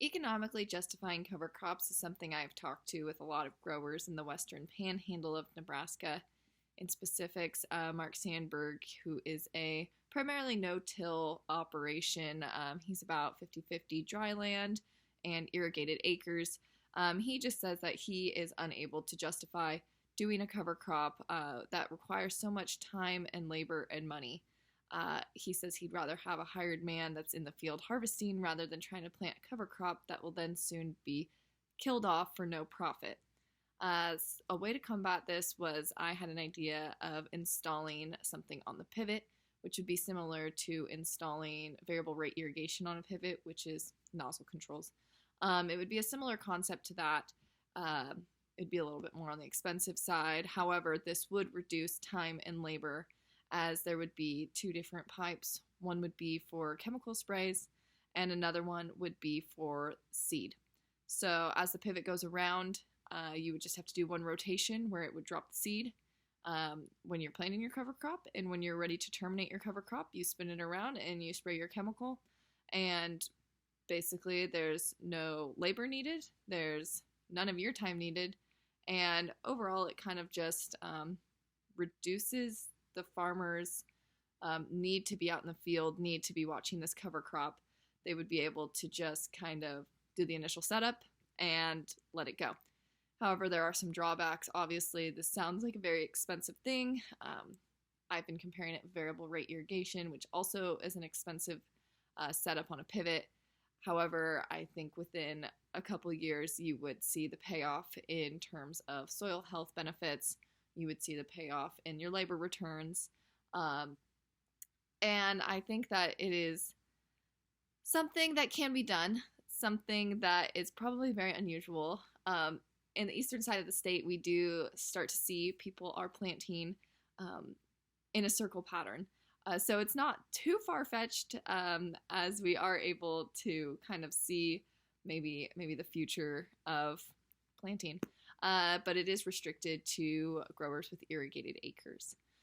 Economically justifying cover crops is something I've talked to with a lot of growers in the western panhandle of Nebraska. In specifics, Mark Sandberg, who is a primarily no-till operation, he's about 50-50 dry land and irrigated acres. He just says that he is unable to justify doing a cover crop that requires so much time and labor and money. He says he'd rather have a hired man that's in the field harvesting rather than trying to plant a cover crop that will then soon be killed off for no profit. A way to combat this was I had an idea of installing something on the pivot, which would be similar to installing variable rate irrigation on a pivot, which is nozzle controls. It would be a similar concept to that. It'd be a little bit more on the expensive side. However, this would reduce time and labor as there would be two different pipes. One would be for chemical sprays, and another one would be for seed. So as the pivot goes around, you would just have to do one rotation where it would drop the seed when you're planting your cover crop, and when you're ready to terminate your cover crop, you spin it around and you spray your chemical. And basically, there's no labor needed, there's none of your time needed, and overall, it kind of just reduces the farmers' need to be out in the field, need to be watching this cover crop. They would be able to just kind of do the initial setup and let it go. However, there are some drawbacks. Obviously, this sounds like a very expensive thing. I've been comparing it with variable rate irrigation, which also is an expensive setup on a pivot. However, I think within a couple of years, you would see the payoff in terms of soil health benefits. You would see the payoff in your labor returns. And I think that it is something that can be done, something that is probably very unusual. In the eastern side of the state, we do start to see people are planting in a circle pattern. So it's not too far-fetched as we are able to kind of see maybe the future of planting. But it is restricted to growers with irrigated acres.